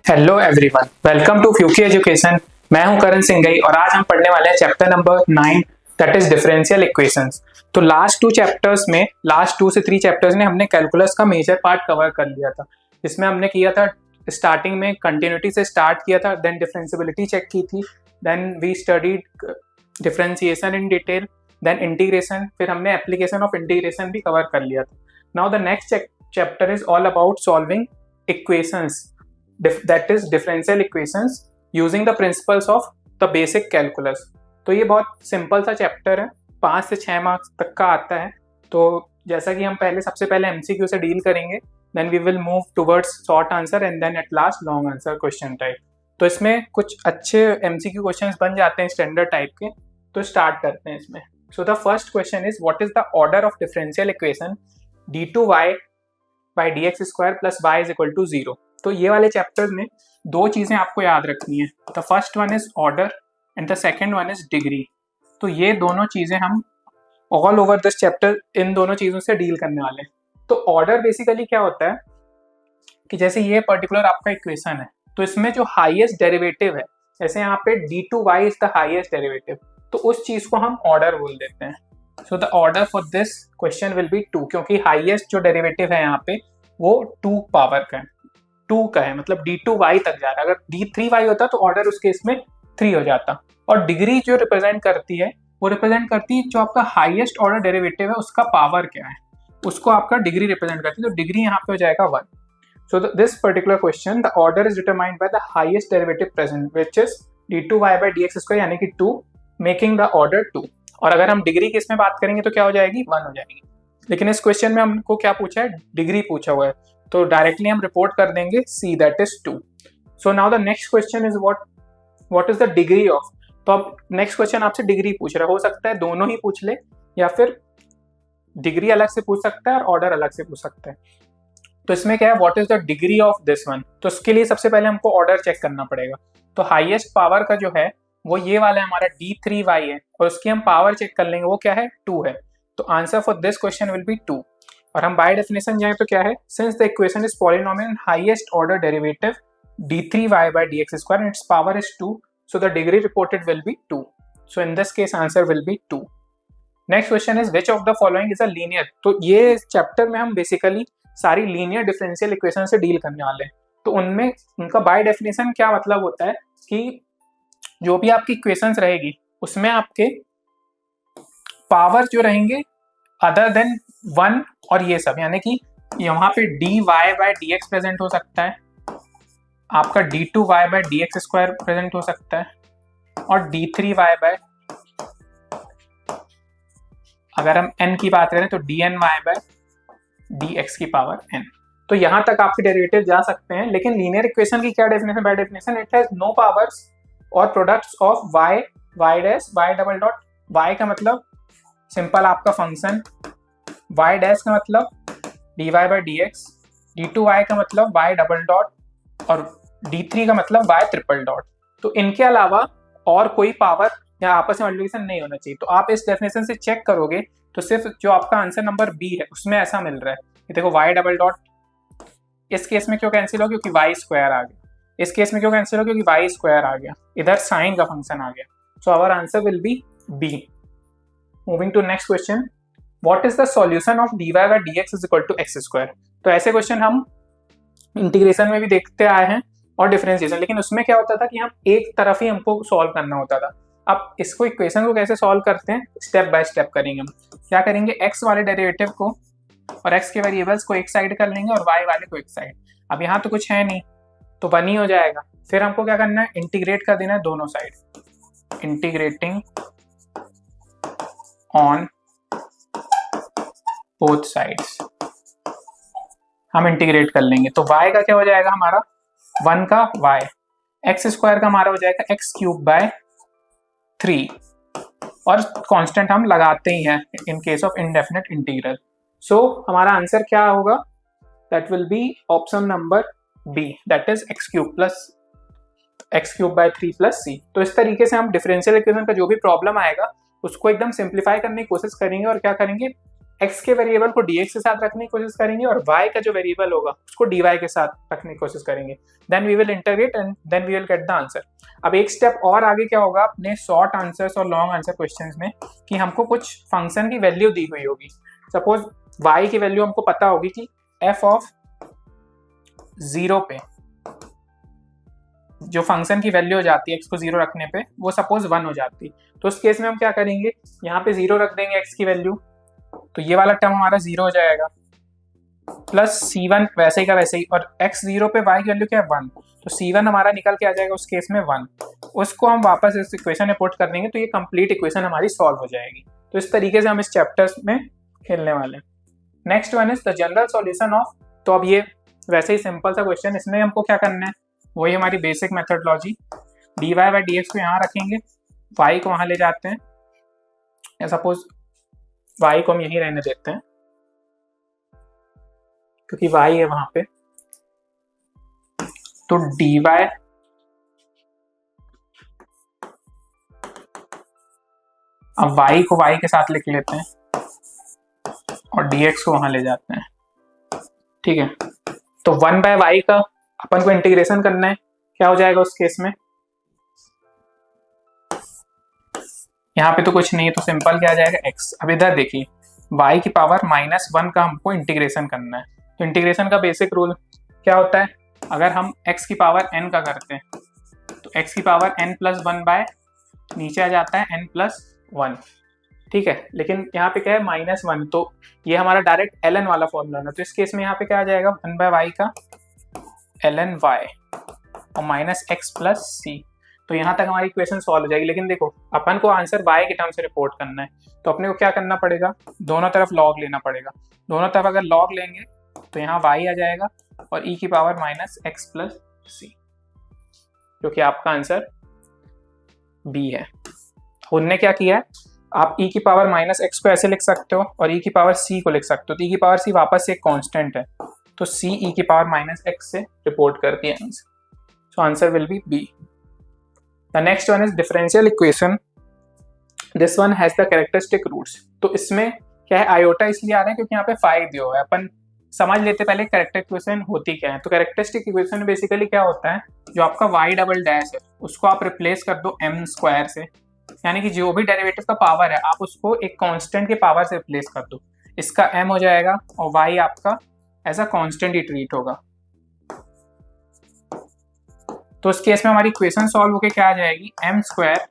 Hello everyone, welcome to Fuki education. मैं हूं करण सिंघई और आज हम पढ़ने वाले हैं chapter number 9 that is differential equations. तो लास्ट 2 से 3 चैप्टर्स में हमने कैलकुलस का मेजर पार्ट कवर कर लिया था, जिसमें हमने किया था स्टार्टिंग में कंटिन्यूटी से स्टार्ट किया था, देन डिफरेंशियबिलिटी चेक की थी, then we studied differentiation in detail, then integration, फिर हमने एप्लीकेशन ऑफ इंटीग्रेशन भी कवर कर लिया था। Now the next chapter is all about solving equations, that is differential equations using the principles of the basic calculus। तो ये बहुत simple सा चैप्टर है, 5 से 6 मार्क्स तक का आता है। तो जैसा कि हम सबसे पहले एमसीक्यू से डील करेंगे, then we will move towards short answer and then at last long answer question type. तो इसमें कुछ अच्छे एमसीक्यू क्वेश्चंस बन जाते हैं स्टैंडर्ड टाइप के। तो स्टार्ट करते हैं इसमें। So the first question is what is the order of differential equation d2y by dx square plus y is equal to 0। तो ये वाले चैप्टर में दो चीज़ें आपको याद रखनी है। The first one is order and the second one is degree. तो ये दोनों चीज़ें हम all over this chapter in दोनों चीज़ों से डील करने वाले हैं। तो ऑर्डर बेसिकली क्या होता है कि जैसे ये पर्टिकुलर आपका इक्वेशन है, तो इसमें जो हाईएस्ट डेरिवेटिव है, जैसे यहाँ पे d2y is the highest derivative, तो उस चीज़ को हम ऑर्डर बोल देते हैं। So the order for this question will be 2, क्योंकि हाईएस्ट जो डेरिवेटिव है यहाँ पे वो 2 पावर का है, 2 का है, मतलब d2y तक जा रहा है। अगर d3y होता तो ऑर्डर उस केस में 3 हो जाता। और डिग्री जो रिप्रेजेंट करती है वो रिप्रेजेंट करती है जो आपका हाईएस्ट ऑर्डर डेरिवेटिव है उसका पावर क्या है, उसको आपका डिग्री रिप्रेजेंट करती है। तो डिग्री यहाँ पे हो जाएगा 1। So this particular question the order is determined by the highest derivative present which is d2y by dx square, यानी कि 2, मेकिंग द ऑर्डर 2। और अगर हम डिग्री की इसमें बात करेंगे तो क्या हो जाएगी, 1 हो जाएगी। लेकिन इस क्वेश्चन में हमको क्या पूछा है, डिग्री पूछा हुआ है, तो डायरेक्टली हम रिपोर्ट कर देंगे c that is 2। So now the next question is what is the degree of. तो अब नेक्स्ट क्वेश्चन आपसे डिग्री पूछ रहा है, हो सकता है दोनों ही पूछ ले या फिर डिग्री अलग से पूछ सकता है और ऑर्डर अलग से पूछ सकता है। तो इसमें क्या है, what is the degree of this one. तो इसके लिए सबसे पहले हमको ऑर्डर चेक करना पड़ेगा। तो हाईएस्ट पावर का जो है वो ये वाला हमारा d3y है, और उसकी हम पावर चेक कर लेंगे, वो क्या है, 2 है। तो answer for this question will be 2। और हम बाय डेफिनेशन जाएं तो क्या है, since the equation is polynomial and highest order derivative d3y by dx square and it's power is 2, so the degree reported will be 2। So in this case answer will B 2। Next question is which of the following is a linear. तो ये chapter में हम basically सारी linear differential equation से deal करने वाले हैं। तो उनमें उनका बाय डेफिनेशन क्या मतलब होता है कि जो भी आपकी इक्वेशंस रहेगी उसमें आपके पावर जो रहेंगे अदर देन 1 और ये सब, यानी कि यहाँ पे dy by dx प्रेजेंट हो सकता है, आपका d2y by dx square present हो सकता है, और d3y by, अगर हम n की बात करें तो dny by dx की पावर n। तो यहाँ तक आपके डेरिवेटिव जा सकते हैं। लेकिन लीनियर इक्वेशन की क्या definition, by definition it has no powers or products of y, y dash, y double dot. y का मतलब सिंपल आपका फंक्शन, y डैश का मतलब dy by dx, d2y का मतलब y डबल डॉट, और d3 का मतलब y ट्रिपल डॉट। तो इनके अलावा और कोई पावर या आपस में मल्टीप्लिकेशन नहीं होना चाहिए। तो आप इस डेफिनेशन से चेक करोगे तो सिर्फ जो आपका आंसर नंबर बी है उसमें ऐसा मिल रहा है। ये देखो y डबल डॉट इस केस में क्यों कैंसिल हो, क्योंकि y स्क्वायर आ गया। इस केस में क्यों कैंसिल हो, क्योंकि y स्क्वायर आ गया, इधर साइन का फंक्शन आ गया। So our answer will be B. Moving to next question, what is the solution of dy by dx is equal to x square. तो ऐसे क्वेश्चन हम इंटीग्रेशन में भी देखते आए हैं और डिफरेंशिएशन, लेकिन उसमें क्या होता था कि हम एक तरफ ही हमको सॉल्व करना होता था। अब इसको इक्वेशन को कैसे सॉल्व करते हैं, स्टेप बाय स्टेप करेंगे। हम क्या करेंगे, x वाले डेरिवेटिव को और x के वेरिएबल्स को एक साइड कर लेंगे और y वाले को एक साइड। अब यहाँ तो कुछ है नहीं तो 1 ही हो जाएगा। फिर हमको क्या करना है, इंटीग्रेट कर देना है दोनों side, integrating on both sides हम इंटीग्रेट कर लेंगे। तो y का क्या हो जाएगा हमारा, 1 का y, x स्क्वायर का हमारा हो जाएगा x क्यूब बाय 3, और कांस्टेंट हम लगाते ही हैं in case of indefinite integral. So हमारा आंसर क्या होगा, that will be option number B, that is x cube by 3 plus c। तो इस तरीके से हम डिफरेंशियल इक्वेशन का जो भी प्रॉब्लम आएगा उसको एकदम सिंप्लीफाई करने की कोशिश करेंगे और क्या करेंगे, x के वेरिएबल को dx के साथ रखने की कोशिश करेंगे और y का जो वेरिएबल होगा उसको dy के साथ रखने की कोशिश करेंगे। Then we will integrate and then we will get the answer. अब एक स्टेप और आगे क्या होगा अपने शॉर्ट आंसर्स और लॉन्ग आंसर क्वेश्चंस में कि हमको कुछ फंक्शन की वैल्यू दी हुई होगी। सपोज y की वैल्यू हमको पता होगी कि f ऑफ 0 पे जो फंक्शन की वैल्यू हो जाती है x को 0 रखने पे वो सपोज 1 हो जाती है। तो उस केस में हम क्या करेंगे, यहाँ पे 0 रख देंगे x की वैल्यू, तो ये वाला टर्म हमारा 0 हो जाएगा, प्लस c1 वैसे ही का वैसे ही, और x 0 पे y की वैल्यू क्या है 1, तो c1 हमारा निकल के आ जाएगा उस केस में 1। उसको हम वापस इस इक्वेशन में पुट कर देंगे तो ये कंप्लीट इक्वेशन हमारी सॉल्व हो जाएगी। तो इस तरीके से हम इस चैप्टर्स में खेलने वाले हैं। Next one is the general solution of, तो अब ये वैसे ही सिंपल सा क्वेश्चन, इसमें हमको क्या करना है वही हमारी basic methodology, dy by dx को यहाँ रखेंगे, y को वहाँ ले जाते हैं, या सपोज y को हम यहीं रहने देते हैं क्योंकि y है वहाँ पे, तो dy अब y को y के साथ लिख लेते हैं और dx को वहाँ ले जाते हैं, ठीक है। तो 1 बाय y का अपन को इंटीग्रेशन करना है, क्या हो जाएगा उस केस में, यहाँ पे तो कुछ नहीं है तो सिंपल क्या आ जाएगा x। अब इधर देखिए y की पावर -1 का हमको इंटीग्रेशन करना है, तो इंटीग्रेशन का बेसिक रूल क्या होता है, अगर हम x की पावर n का करते हैं तो x की पावर n+1 बाय नीचे आ जाता है n+1, ठीक है। लेकिन यहाँ पे क्या है -1, तो ये हमारा डायरेक्ट ln वाला फॉर्मूला है, तो इस केस में यहाँ पे क्या आ जाएगा 1 बाय y का ln y और -x+c, तो यहाँ तक हमारी इक्वेशन सॉल्व हो जाएगी। लेकिन देखो अपन को आंसर y के टर्म से रिपोर्ट करना है, तो अपने को क्या करना पड़ेगा, दोनों तरफ लॉग लेना पड़ेगा। दोनों तरफ अगर लॉग लेंगे तो यहाँ y आ जाएगा और e की पावर -x+c, जो कि आपका आंसर b है। उनने क्या किया है, आप e की पावर -x को ऐसे लिख सकते हो और e की पावर c को लिख सकते हो, तो e की पावर c वापस से एक कांस्टेंट है, तो c e की पावर -x से रिपोर्ट करती है answer, so answer will be b। The next one is differential equation, this one has the characteristic roots. तो इसमें क्या है, आयोटा इसलिए आ रहा है क्योंकि यहाँ पे 5 दिया हुआ है। अपन समझ लेते पहले कैरेक्टरिस्टिक इक्वेशन होती क्या है। तो कैरेक्टरिस्टिक इक्वेशन में बेसिकली क्या होता है, जो आपका y डबल डैश है उसको आप रिप्लेस कर दो m स्क्वायर से, यानी कि जो भी डेरिवेटिव का पावर है आप उसको एक कांस्टेंट के पावर से रिप्लेस कर दो, इसका m हो जाएगा और y आपका एज अ कांस्टेंट ही ट्रीट होगा। तो इस केस में हमारी इक्वेशन सॉल्व होके क्या आ जाएगी, m square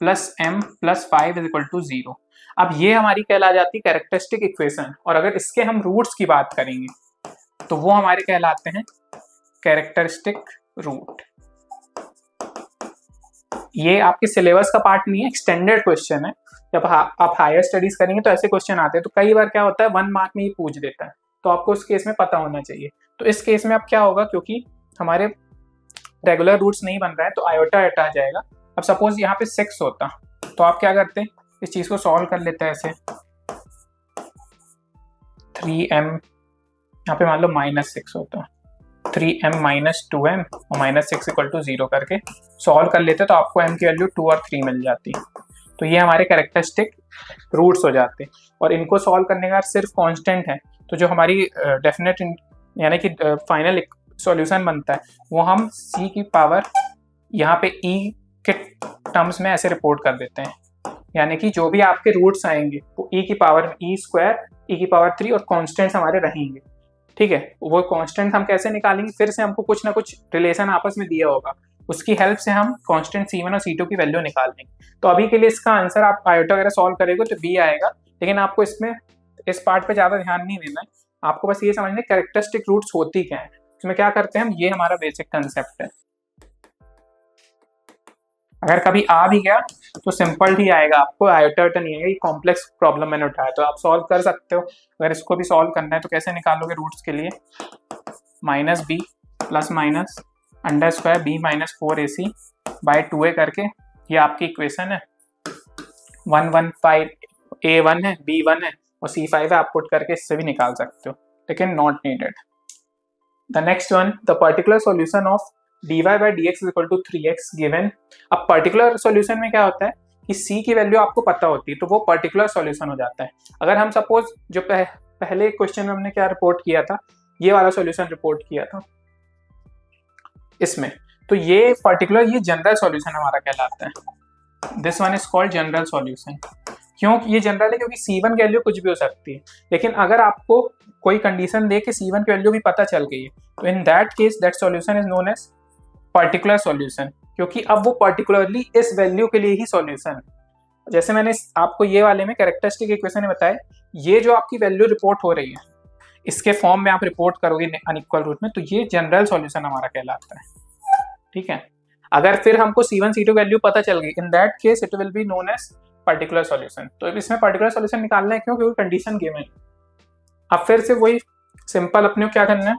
plus m plus 5 is equal to 0। अब ये हमारी कहला जाती है कैरेक्टरिस्टिक इक्वेशन, और अगर इसके हम रूट्स की बात करेंगे तो वो हमारे कहलाते हैं कैरेक्टरिस्टिक रूट। ये आपके सिलेबस का पार्ट नहीं है, एक्सटेंडेड क्वेश्चन है। जब आप हायर स्टडीज करेंगे तो ऐसे क्वेश्चन आते हैं, तो कई बार क्या होता है 1 मार्क में ही पूछ देता है, तो आपको उस केस में पता होना चाहिए। तो इस केस में अब क्या होगा, क्योंकि हमारे रेगुलर रूट्स नहीं बन रहा है तो आयोटा हटा जाएगा। अब सपोज यहाँ पे 6 होता तो आप क्या करते, इस चीज को सॉल्व कर लेते हैं ऐसे, 3m यहाँ पे मान लो -6 होता, 3m - 2m और -6 इक्वल टू 0 करके सॉल्व कर लेते तो आपको m की वैल्यू 2 और 3 मिल जाती। तो ये हमारे कैरेक्टरिस्टिक रूट्स हो जाते, और इनको सॉल्व करने का सिर्फ कांस्टेंट है, तो जो हमारी डेफिनेट यानी कि फाइनल सॉल्यूशन बनता है वो हम c की पावर यहाँ पे e के टर्म्स में ऐसे रिपोर्ट कर देते हैं, यानी कि जो भी आपके रूट्स आएंगे वो e की पावर e स्क्वायर, e की पावर 3 और कॉन्स्टेंट्स हमारे रहेंगे, ठीक है। वो कांस्टेंट हम कैसे निकालेंगे, फिर से हमको कुछ ना कुछ रिलेशन आपस में दिया होगा, उसकी हेल्प से हम कांस्टेंट c1 और c2 की वैल्यू निकाल लेंगे। तो अभी के लिए इसका आंसर आप आयोटा वगैरह सॉल्व करेंगे तो b आएगा, लेकिन आपको इसमें इस पार्ट पे ज़्यादा ध्यान नहीं देना है, आपको बस ये समझना कैरेक्टरिस्टिक रूट्स होती क्या है। इसमें क्या करते हैं हम, ये हमारा बेसिक कंसेप्ट है। अगर कभी आ भी गया तो सिंपल ही आएगा, आपको आयोटा नहीं आएगा। ये कॉम्प्लेक्स प्रॉब्लम मैंने उठाया तो आप सॉल्व कर सकते हो। अगर इसको भी सॉल्व करना है तो कैसे निकालोगे रूट्स के लिए, -b plus minus under square b -4ac by 2a करके, ये आपकी इक्वेशन है। 115 a1 है, b1 है और c5 है, आप पुट करके इससे भी निकाल सकते हो, लेकिन not needed. The next one, the particular solution of dy by dx is equal to 3x given। अब पर्टिकुलर सॉल्यूशन में क्या होता है कि c की वैल्यू आपको पता होती है तो वो पर्टिकुलर सॉल्यूशन हो जाता है। अगर हम सपोज जो पहले क्वेश्चन में हमने क्या रिपोर्ट किया था, ये वाला सॉल्यूशन रिपोर्ट किया था इसमें, तो ये पर्टिकुलर ये जनरल सॉल्यूशन हमारा कहलाता है। This one is called general solution. क्यों ये जनरल है? क्योंकि C1 की वैल्यू कुछ भी हो सकती है, लेकिन अगर आपको कोई कंडीशन दे के C1 की वैल्यू भी पता चल गई है तो in that case that solution is known as particular solution, क्योंकि अब वो पर्टिकुलरली इस वैल्यू के लिए ही सॉल्यूशन है। जैसे मैंने आपको ये वाले में कैरेक्टरिस्टिक इक्वेशन में बताया, ये जो आपकी वैल्यू रिपोर्ट हो रही है इसके फॉर्म में आप रिपोर्ट करोगे अनइक्वल रूट में, तो ये जनरल सॉल्यूशन हमारा कहलाता है। ठीक है, अगर फिर हमको C1 C2 वैल्यू पता चल गई, in that case it will be known as particular solution. तो इसमें पर्टिकुलर सॉल्यूशन निकालना है, क्यों? क्योंकि कंडीशन गिवन है। अब फिर से वही सिंपल अपने को क्या करना है,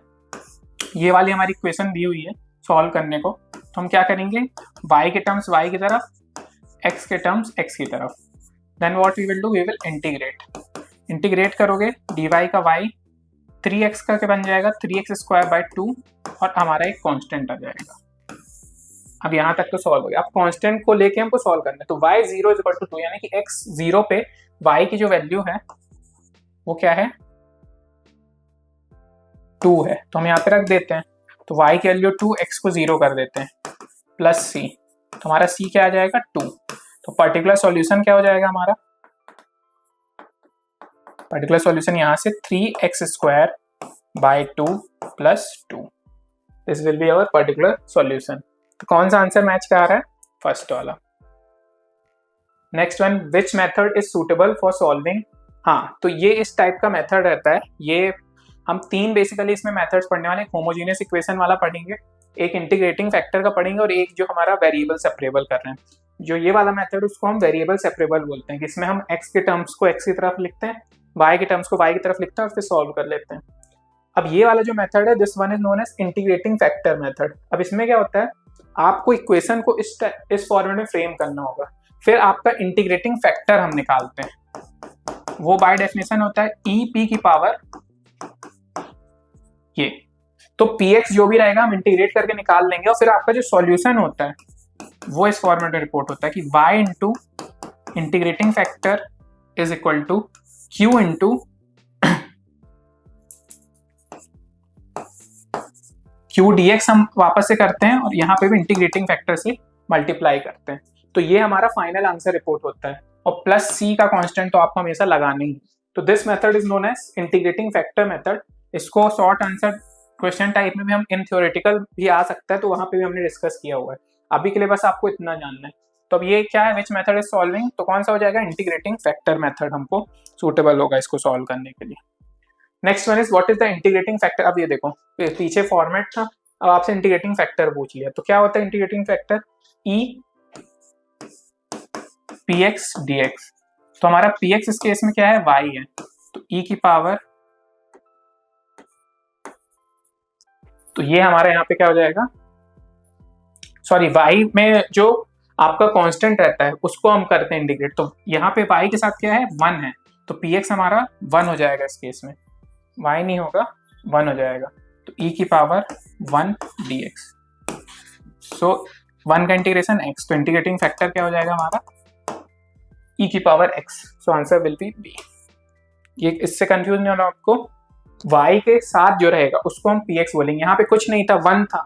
ये वाली हमारी इक्वेशन दी हुई है सॉल्व करने को, तो हम क्या करेंगे, y के टर्म्स y की तरफ, x के टर्म्स x की तरफ, then what we will do, we will integrate करोगे dy का y 3x का क्या बन जाएगा, 3x² 2 और हमारा एक कांस्टेंट आ जाएगा। अब यहाँ तक तो सॉल्व हो गया। अब कांस्टेंट को लेके हमको सॉल्व करना है, तो y 0 = 2 यानी कि x 0 पे y की जो वैल्यू है वो क्या है, 2 है, तो हम यहाँ पे रख देते हैं। तो y की वैल्यू 2, x को 0 कर देते हैं, प्लस c, तो हमारा c क्या आ जाएगा, 2। तो पर्टिकुलर सॉल्यूशन क्या हो जाएगा हमारा, पर्टिकुलर सॉल्यूशन यहाँ से 3x² 2 + 2, this will be our particular solution. तो कौन सा आंसर मैच कर रहा है, फर्स्ट वाला। Next one, which method is suitable for solving. हाँ, तो ये इस टाइप का मेथड रहता है। ये हम 3 बेसिकली इसमें मेथड्स पढ़ने वाले, होमोजीनियस इक्वेशन वाला पढ़ेंगे, एक इंटीग्रेटिंग फैक्टर का पढ़ेंगे और एक जो हमारा वेरिएबल सेपरेबल कर रहे हैं। जो ये वाला मेथड उसको हम वेरिएबल सेपरेबल बोलते हैं, जिसमें हम x के टर्म्स को x की तरफ लिखते हैं, y के टर्म्स को y की तरफ लिखते हैं और फिर सॉल्व कर लेते हैं। अब ये वाला जो मेथड है, this one is known as integrating factor method. अब इसमें क्या होता है, आपको इक्वेशन को इस फॉर्मेट में फ्रेम करना होगा, फिर आपका इंटीग्रेटिंग फैक्टर हम निकालते हैं। वो बाय डेफिनेशन होता है e p की पावर ये, तो px जो भी रहेगा हम इंटीग्रेट करके निकाल लेंगे और फिर आपका जो सॉल्यूशन होता है वो इस फॉर्मेट में रिपोर्ट होता है कि y into integrating factor is equal to q into q dx हम वापस से करते हैं और यहाँ पे भी इंटीग्रेटिंग फैक्टर से मल्टीप्लाई करते हैं, तो ये हमारा फाइनल आंसर रिपोर्ट होता है। और प्लस c का कांस्टेंट तो आपको हमेशा लगाना ही। तो this method is known as integrating factor method. इसको शॉर्ट आंसर क्वेश्चन टाइप में भी हम इन थ्योरेटिकल भी आ सकता है, तो वहां पे भी हमने डिस्कस किया हुआ है। अभी के लिए बस आपको इतना जानना है। तो अब ये क्या है, विच मेथड इज सॉल्विंग, तो कौन सा हो जाएगा, इंटीग्रेटिंग फैक्टर मेथड हमको सूटेबल होगा इसको सॉल्व करने के लिए। Next one is what is the integrating factor. अब ये देखो पीछे फॉर्मेट था, अब आपसे इंटीग्रेटिंग फैक्टर पूछ लिया, तो क्या होता है integrating factor, e px dx। तो हमारा px इस केस में क्या है, y है, तो e की पावर, तो ये हमारा यहाँ पे क्या हो जाएगा, सॉरी y में जो आपका कांस्टेंट रहता है उसको हम करते हैं इंटीग्रेट, तो यहाँ पे y के साथ क्या है, 1 है, तो px हमारा 1 हो जाएगा इस केस में, y नहीं होगा 1 हो जाएगा, तो e की पावर 1 dx। सो 1 का इंटीग्रेशन x, तो इंटीग्रेटिंग फैक्टर क्या हो जाएगा हमारा, e की power x। So answer will be b। ये इससे कंफ्यूज नहीं होना आपको, y के साथ जो रहेगा उसको हम px बोलेंगे। यहाँ पे कुछ नहीं था, 1 था,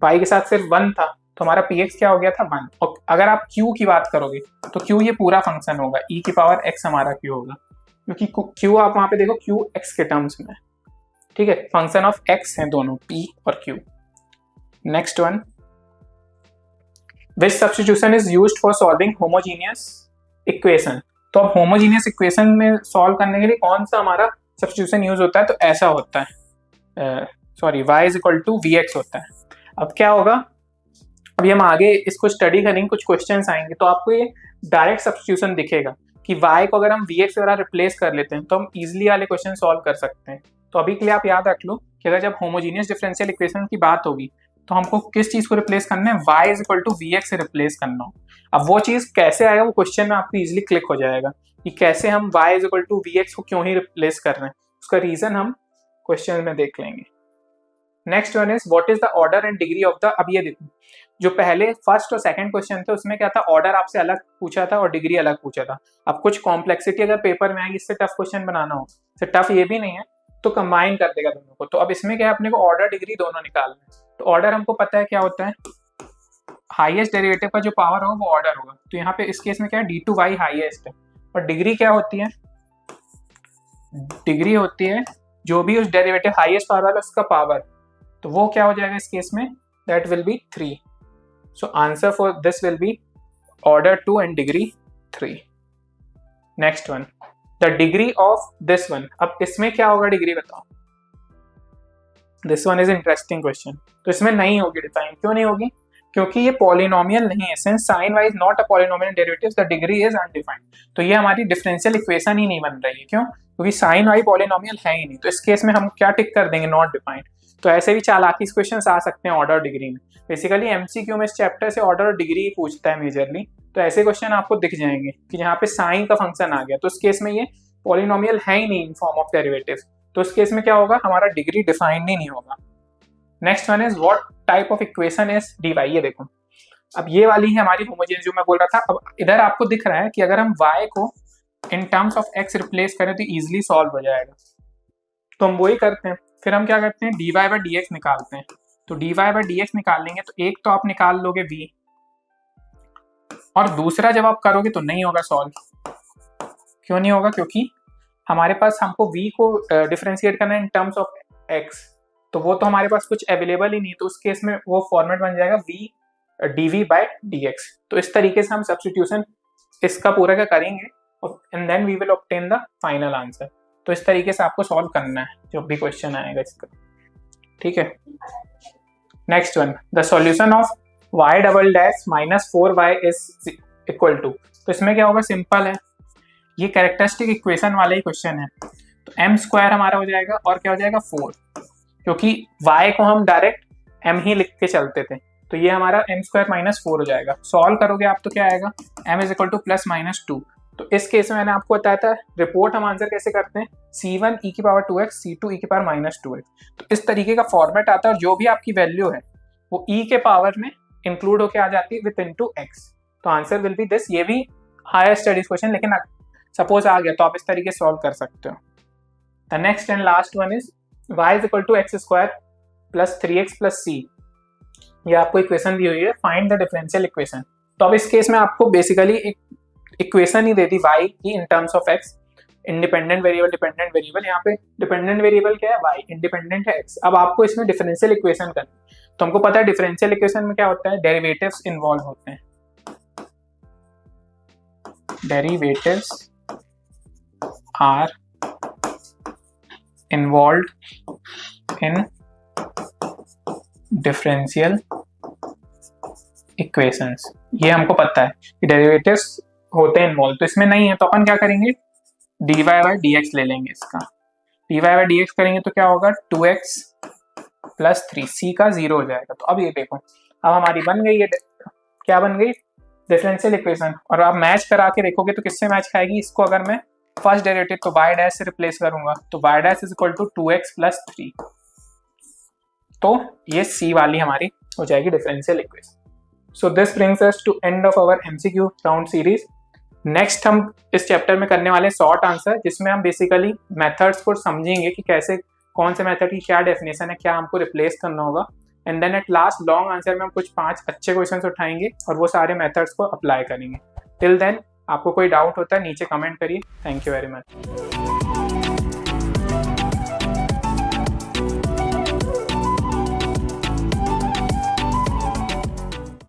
y के साथ सिर्फ 1 था, तो हमारा px क्या हो गया था, 1। और अगर आप q की बात करोगे तो q ये पूरा फंक्शन होगा, e की पावर x हमारा q होगा, क्योंकि q आप वहां पे देखो q x के टर्म्स में, ठीक है, फंक्शन ऑफ x है दोनों, p और q। Next one, which substitution is used for solving homogeneous equation. तो अब होमोजीनियस इक्वेशन में सॉल्व करने के लिए कौन सा हमारा सब्स्टिट्यूशन यूज होता है, तो ऐसा होता है, sorry y is equal to vx होता है। अब क्या होगा, अभी हम आगे इसको स्टडी करेंगे, कुछ क्वेश्चंस आएंगे तो आपको ये डायरेक्ट सब्स्टिट्यूशन दिखेगा कि y को अगर हम vx द्वारा रिप्लेस कर लेते हैं तो हम इजिली वाले क्वेश्चन सॉल्व कर सकते हैं। तो अभी के लिए आप याद रख लो कि अगर जब होमोजीनियस डिफरेंशियल इक्वेशन की बात होगी तो हमको किस चीज को रिप्लेस करना है, y is equal to vx से रिप्लेस करना हो। अब वो चीज कैसे आएगा वो क्वेश्चन में आपको इजिली क्लिक हो जाएगा कि कैसे हम y is equal to vx को क्यों ही रिप्लेस कर रहे हैं, उसका रीजन हम क्वेश्चन में देख लेंगे। Next one is what is the order and degree of the, अब ये देखो जो पहले फर्स्ट और सेकंड क्वेश्चन थे उसमें क्या था, ऑर्डर आपसे अलग पूछा था और डिग्री अलग पूछा था। अब कुछ कॉम्प्लेक्सिटी अगर पेपर में आएगी, इससे टफ क्वेश्चन बनाना हो, तो टफ ये भी नहीं है, तो कंबाइन कर देगा दोनों को। तो अब इसमें क्या है, अपने को ऑर्डर डिग्री दोनों निकालना है। तो ऑर्डर हमको पता है क्या होता है, हाईएस्ट डेरिवेटिव का जो पावर होगा वो ऑर्डर होगा। तो यहाँ पे इस केस में क्या है, d2y हाईएस्ट है। और डिग्री क्या होती है, डिग्री होती है जो भी उस डेरिवेटिव हाईएस्ट पावर वाला उसका पावर, तो वो क्या हो जाएगा इस केस में, that will B 3। So answer for this will B order 2 and degree 3। Next one, the degree of this one. अब इसमें क्या होगा डिग्री बताओ, this one is interesting question. तो इसमें नहीं होगी डिफाइन, क्यों नहीं होगी, क्योंकि ये पॉलिनोमियल नहीं है। Since sign wise not a polynomial derivatives the degree is undefined. तो ये हमारी डिफरेंशियल इक्वेशन ही नहीं बन रही है, क्यों, क्योंकि साइन वाई पॉलिनोमियल है ही नहीं। तो इस केस में हम क्या टिक कर देंगे, नॉट डिफाइंड। तो ऐसे भी चालाकी क्वेश्चंस आ सकते हैं ऑर्डर डिग्री में। बेसिकली एमसीक्यू में इस चैप्टर से ऑर्डर और डिग्री ही पूछता है मेजरली। तो ऐसे क्वेश्चन आपको दिख जाएंगे कि यहाँ पे साइन का फंक्शन आ गया, तो इस केस में ये पॉलिनोमियल है ही नहीं इन फॉर्म ऑफ डेरिवेटिव। तो इस केस में क्या होगा, हमारा डिग्री डिफाइंड ही नहीं होगा। Next one is what type of equation is dy। ये देखो, अब ये वाली है हमारी होमोजेनियस जो मैं बोल रहा था। अब इधर आपको दिख रहा है कि अगर हम y को in terms of x replace करें तो इजीली सॉल्व हो जाएगा। तो हम वही करते हैं, फिर हम क्या करते हैं, dy बाई dx निकालते हैं। तो dy बाई dx निकाल लेंगे तो एक तो आप निकाल लोगे v, और दूसरा जब आप करोगे तो नहीं होगा सॉल्व। क्यों नहीं होगा, क्योंकि हमारे पास हमको v को डिफरेंशिएट करना है इन टर्म्स ऑफ x, तो वो तो हमारे पास कुछ अवेलेबल ही नहीं। तो उस केस में वो फॉर्मेट बन जाएगा v dv बाई dx। तो इस तरीके से हम सब्स्टिट्यूशन इसका पूरा का करेंगे and then we will obtain the final answer. तो इस तरीके से आपको सॉल्व करना है जो भी क्वेश्चन आएगा इसका, ठीक है। Next one, the solution of y double dash minus 4y is equal to. तो इसमें क्या होगा, सिंपल है, ये कैरेक्टरिस्टिक इक्वेशन वाला ही क्वेश्चन है। तो m स्क्वायर हमारा हो जाएगा और क्या हो जाएगा 4, क्योंकि y को हम डायरेक्ट m ही लिख के चलते थे। तो ये हमारा m स्क्वायर माइनस 4 हो जाएगा। सॉल्व करोगे आप तो क्या आएगा, m is equal two plus minus 2। तो इस केस में मैंने आपको बताया था रिपोर्ट हम आंसर कैसे करते हैं, c1 e की पावर 2x c2 e की पावर माइनस 2x। तो इस तरीके का फॉर्मेट आता है और जो भी आपकी वैल्यू है वो e के पावर में इंक्लूड होके आ जाती है विद इनटू x। तो आंसर विल बी दिस। ये भी हायर स्टडीज क्वेश्चन, लेकिन सपोज आ गया तो आप इस तरीके सॉल्व कर सकते हो। The next and last one is y is equal to x square plus 3x plus c। ये आपको इक्वेशन दी हुई है, फाइंड द डिफरेंशियल इक्वेशन। तो अब इस केस में आपको बेसिकली एक इक्वेशन ही दे दी y की in terms of x, independent variable dependent variable. यहाँ पे डिपेंडेंट वेरिएबल क्या है, y, इंडिपेंडेंट है x। अब आपको इसमें डिफरेंशियल इक्वेशन करनी। तो हमको पता है डिफरेंशियल इक्वेशन में क्या होता है, डेरिवेटिव्स इन्वॉल्व होते हैं। Derivatives are involved in differential equations. ये हमको पता है कि डेरिवेटिव्स होते हैं इन्वॉल्व। तो इसमें नहीं है तो अपन क्या करेंगे, dy बाई dx ले लेंगे इसका। dy बाई dx करेंगे तो क्या होगा, 2x प्लस 3, c का 0 हो जाएगा। तो अब ये देखो, अब हमारी बन गई है, क्या बन गई, डिफरेंशियल इक्वेशन। और आप मैच करा के देखोगे तो किससे मैच खाएगी, इसको अगर मैं फर्स्ट डेरिवेटिव तो y डैश से रिप्लेस करूंगा तो y dash is equal to 2x plus 3। तो ये c वाली हमारी हो जाएगी differential equation. So this brings us to end of our MCQ round series. नेक्स्ट हम इस चैप्टर में करने वाले शॉर्ट आंसर, जिसमें हम बेसिकली मेथड्स को समझेंगे कि कैसे, कौन से मेथड की क्या डेफिनेशन है, क्या हमको रिप्लेस करना होगा। And then at last long answer में हम कुछ 5 अच्छे क्वेश्चंस उठाएंगे और वो सारे मेथड्स को अप्लाई करेंगे। टिल देन आपको कोई डाउट होता है नीचे कमेंट करिए। Thank you very much.